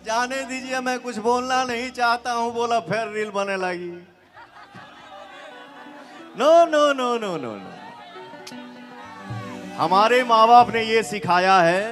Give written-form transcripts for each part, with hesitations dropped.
जाने दीजिए, मैं कुछ बोलना नहीं चाहता हूं। बोला फिर रील बने लगी। No no no no no no. हमारे माँ बाप ने ये सिखाया है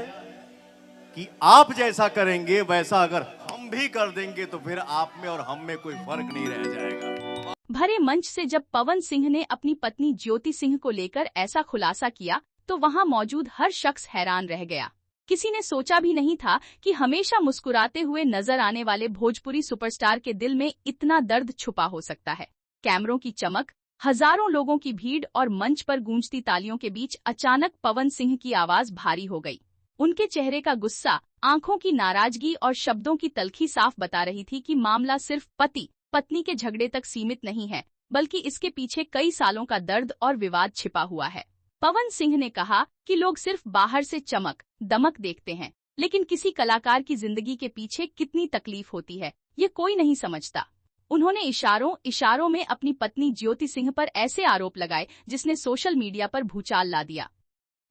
कि आप जैसा करेंगे वैसा अगर हम भी कर देंगे तो फिर आप में और हम में कोई फर्क नहीं रह जाएगा। भरे मंच से जब पवन सिंह ने अपनी पत्नी ज्योति सिंह को लेकर ऐसा खुलासा किया तो वहां मौजूद हर शख्स हैरान रह गया। किसी ने सोचा भी नहीं था कि हमेशा मुस्कुराते हुए नजर आने वाले भोजपुरी सुपरस्टार के दिल में इतना दर्द छुपा हो सकता है। कैमरों की चमक, हजारों लोगों की भीड़ और मंच पर गूंजती तालियों के बीच अचानक पवन सिंह की आवाज भारी हो गई। उनके चेहरे का गुस्सा, आंखों की नाराजगी और शब्दों की तलखी साफ बता रही थी कि मामला सिर्फ पति पत्नी के झगड़े तक सीमित नहीं है, बल्कि इसके पीछे कई सालों का दर्द और विवाद छिपा हुआ है। पवन सिंह ने कहा कि लोग सिर्फ बाहर से चमक दमक देखते हैं, लेकिन किसी कलाकार की जिंदगी के पीछे कितनी तकलीफ होती है ये कोई नहीं समझता। उन्होंने इशारों में अपनी पत्नी ज्योति सिंह पर ऐसे आरोप लगाए जिसने सोशल मीडिया पर भूचाल ला दिया।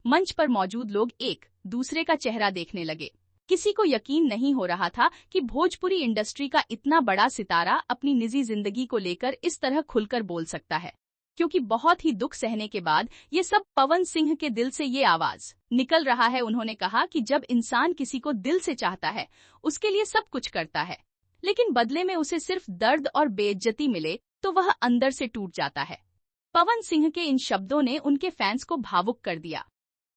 मंच पर मौजूद लोग एक दूसरे का चेहरा देखने लगे। किसी को यकीन नहीं हो रहा था कि भोजपुरी इंडस्ट्री का इतना बड़ा सितारा अपनी निजी जिंदगी को लेकर इस तरह खुलकर बोल सकता है, क्योंकि बहुत ही दुख सहने के बाद ये सब पवन सिंह के दिल से ये आवाज निकल रहा है। उन्होंने कहा कि जब इंसान किसी को दिल से चाहता है, उसके लिए सब कुछ करता है, लेकिन बदले में उसे सिर्फ दर्द और बेइज्जती मिले तो वह अंदर से टूट जाता है। पवन सिंह के इन शब्दों ने उनके फैंस को भावुक कर दिया।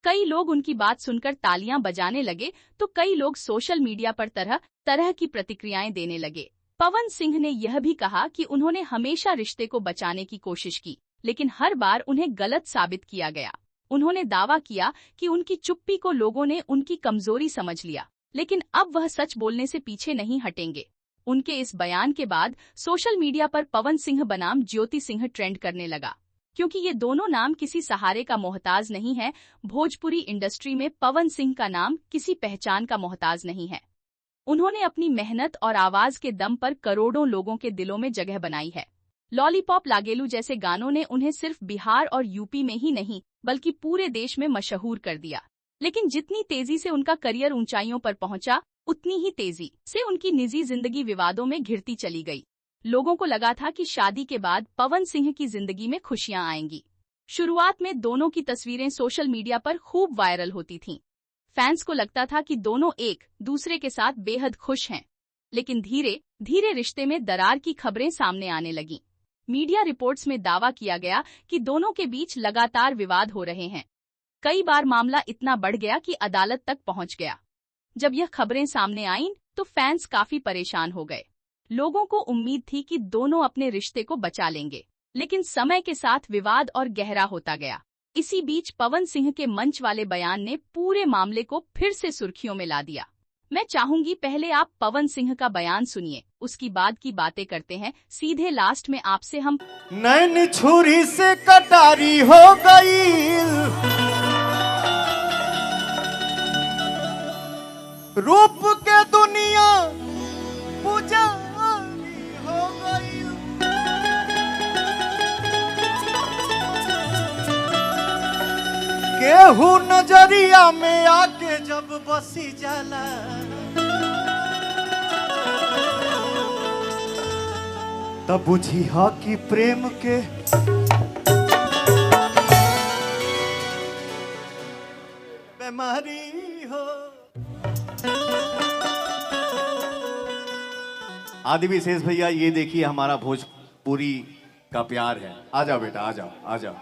कई लोग उनकी बात सुनकर तालियां बजाने लगे तो कई लोग सोशल मीडिया पर तरह तरह की प्रतिक्रियाएं देने लगे। पवन सिंह ने यह भी कहा कि उन्होंने हमेशा रिश्ते को बचाने की कोशिश की, लेकिन हर बार उन्हें गलत साबित किया गया। उन्होंने दावा किया कि उनकी चुप्पी को लोगों ने उनकी कमजोरी समझ लिया, लेकिन अब वह सच बोलने से पीछे नहीं हटेंगे। उनके इस बयान के बाद सोशल मीडिया पर पवन सिंह बनाम ज्योति सिंह ट्रेंड करने लगा, क्योंकि ये दोनों नाम किसी सहारे का मोहताज नहीं है। भोजपुरी इंडस्ट्री में पवन सिंह का नाम किसी पहचान का मोहताज नहीं है। उन्होंने अपनी मेहनत और आवाज के दम पर करोड़ों लोगों के दिलों में जगह बनाई है। लॉलीपॉप लागेलू जैसे गानों ने उन्हें सिर्फ बिहार और यूपी में ही नहीं बल्कि पूरे देश में मशहूर कर दिया। लेकिन जितनी तेजी से उनका करियर ऊंचाइयों पर पहुंचा, उतनी ही तेजी से उनकी निजी जिंदगी विवादों में घिरती चली गई। लोगों को लगा था कि शादी के बाद पवन सिंह की जिंदगी में खुशियां आएंगी। शुरुआत में दोनों की तस्वीरें सोशल मीडिया पर खूब वायरल होती थीं। फैंस को लगता था कि दोनों एक दूसरे के साथ बेहद खुश हैं, लेकिन धीरे धीरे रिश्ते में दरार की खबरें सामने आने लगीं। मीडिया रिपोर्ट्स में दावा किया गया कि दोनों के बीच लगातार विवाद हो रहे हैं। कई बार मामला इतना बढ़ गया कि अदालत तक पहुंच गया। जब यह खबरें सामने आईं तो फैंस काफी परेशान हो गए। लोगों को उम्मीद थी कि दोनों अपने रिश्ते को बचा लेंगे, लेकिन समय के साथ विवाद और गहरा होता गया। इसी बीच पवन सिंह के मंच वाले बयान ने पूरे मामले को फिर से सुर्खियों में ला दिया। मैं चाहूंगी पहले आप पवन सिंह का बयान सुनिए, उसकी बाद की बातें करते हैं। सीधे लास्ट में आपसे हम नैन छुरी से कटारी हो गई, रूप के दुनिया पुजारी हो गई। केहू नजरिया में आके जब बसी जाला, तब बुझी हा कि प्रेम के बीमारी हो। आदि विशेष भैया, ये देखिए हमारा भोजपुरी का प्यार है। आ जाओ बेटा, आ जाओ आ जाओ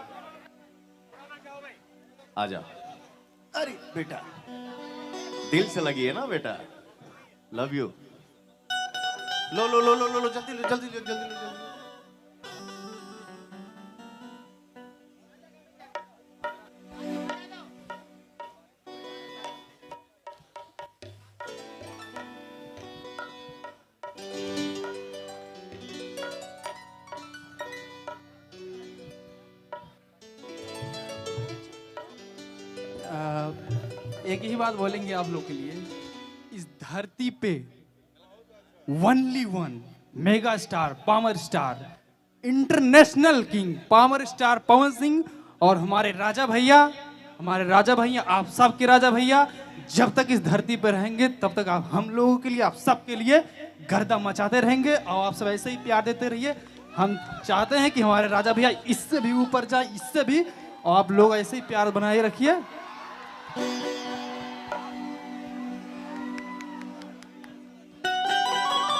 आ जाओ। अरे बेटा, दिल से लगी है ना बेटा, लव यू। लो लो लो लो लो, जल्दी लो जल्दी लो जल्दी लो जल्दी। एक ही बात बोलेंगे आप लोग के लिए, इस धरती पे only one mega star, power star, international king power star Pawan Singh और हमारे राजा भैया हमारे राजा भैया, आप सबके राजा भैया, जब तक इस धरती पर रहेंगे तब तक आप हम लोगों के लिए, आप सबके लिए गर्दा मचाते रहेंगे और आप सब ऐसे ही प्यार देते रहिए। हम चाहते हैं कि हमारे राजा भैया इससे भी ऊपर जाए, इससे भी, और आप लोग ऐसे ही प्यार बनाए रखिए।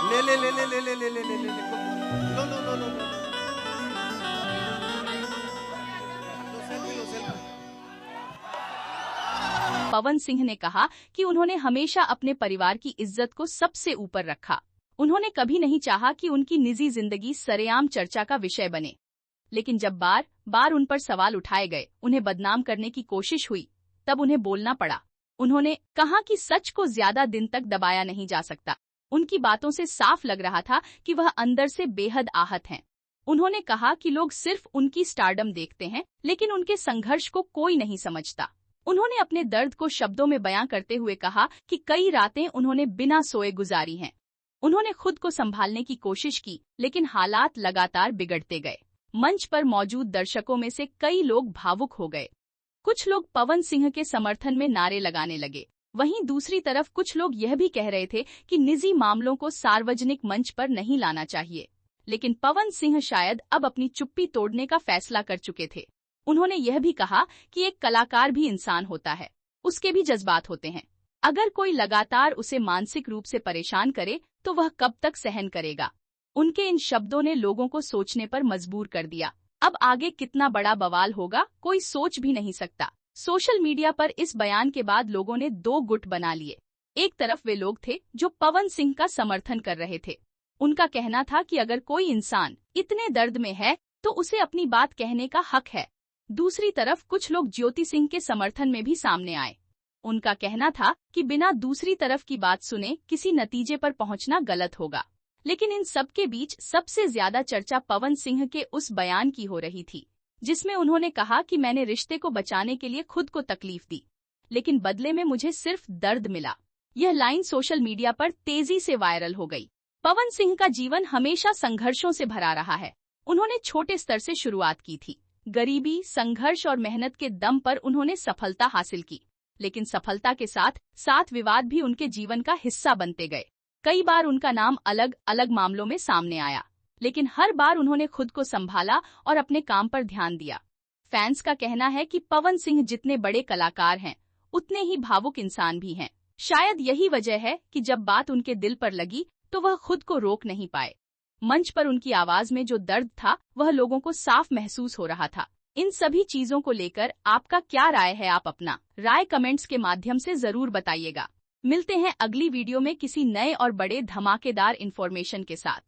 ले ले ले ले ले ले ले ले ले ले लो लो लो लो लो पवन सिंह ने कहा कि उन्होंने हमेशा अपने परिवार की इज्जत को सबसे ऊपर रखा। उन्होंने कभी नहीं चाहा कि उनकी निजी जिंदगी सरेआम चर्चा का विषय बने। लेकिन जब बार बार उन पर सवाल उठाए गए, उन्हें बदनाम करने की कोशिश हुई, तब उन्हें बोलना पड़ा। उन्होंने कहा कि सच को ज्यादा दिन तक दबाया नहीं जा सकता। उनकी बातों से साफ लग रहा था कि वह अंदर से बेहद आहत हैं। उन्होंने कहा कि लोग सिर्फ उनकी स्टारडम देखते हैं, लेकिन उनके संघर्ष को कोई नहीं समझता। उन्होंने अपने दर्द को शब्दों में बयां करते हुए कहा कि कई रातें उन्होंने बिना सोए गुजारी हैं। उन्होंने खुद को संभालने की कोशिश की, लेकिन हालात लगातार बिगड़ते गए। मंच पर मौजूद दर्शकों में से कई लोग भावुक हो गए। कुछ लोग पवन सिंह के समर्थन में नारे लगाने लगे। वहीं दूसरी तरफ कुछ लोग यह भी कह रहे थे कि निजी मामलों को सार्वजनिक मंच पर नहीं लाना चाहिए। लेकिन पवन सिंह शायद अब अपनी चुप्पी तोड़ने का फैसला कर चुके थे। उन्होंने यह भी कहा कि एक कलाकार भी इंसान होता है, उसके भी जज्बात होते हैं। अगर कोई लगातार उसे मानसिक रूप से परेशान करे तो वह कब तक सहन करेगा। उनके इन शब्दों ने लोगों को सोचने पर मजबूर कर दिया। अब आगे कितना बड़ा बवाल होगा, कोई सोच भी नहीं सकता। सोशल मीडिया पर इस बयान के बाद लोगों ने दो गुट बना लिए। एक तरफ वे लोग थे जो पवन सिंह का समर्थन कर रहे थे। उनका कहना था कि अगर कोई इंसान इतने दर्द में है तो उसे अपनी बात कहने का हक है। दूसरी तरफ कुछ लोग ज्योति सिंह के समर्थन में भी सामने आए। उनका कहना था कि बिना दूसरी तरफ की बात सुने किसी नतीजे पर पहुंचना गलत होगा। लेकिन इन सब के बीच सबसे ज्यादा चर्चा पवन सिंह के उस बयान की हो रही थी, जिसमें उन्होंने कहा कि मैंने रिश्ते को बचाने के लिए खुद को तकलीफ दी, लेकिन बदले में मुझे सिर्फ दर्द मिला। यह लाइन सोशल मीडिया पर तेजी से वायरल हो गई। पवन सिंह का जीवन हमेशा संघर्षों से भरा रहा है। उन्होंने छोटे स्तर से शुरुआत की थी। गरीबी, संघर्ष और मेहनत के दम पर उन्होंने सफलता हासिल की। लेकिन सफलता के साथ साथ विवाद भी उनके जीवन का हिस्सा बनते गए। कई बार उनका नाम अलग अलग मामलों में सामने आया, लेकिन हर बार उन्होंने खुद को संभाला और अपने काम पर ध्यान दिया। फैंस का कहना है कि पवन सिंह जितने बड़े कलाकार हैं, उतने ही भावुक इंसान भी हैं। शायद यही वजह है कि जब बात उनके दिल पर लगी तो वह खुद को रोक नहीं पाए। मंच पर उनकी आवाज में जो दर्द था वह लोगों को साफ महसूस हो रहा था। इन सभी चीजों को लेकर आपका क्या राय है? आप अपना राय कमेंट्स के माध्यम से जरूर बताइएगा। मिलते हैं अगली वीडियो में किसी नए और बड़े धमाकेदार इन्फॉर्मेशन के साथ।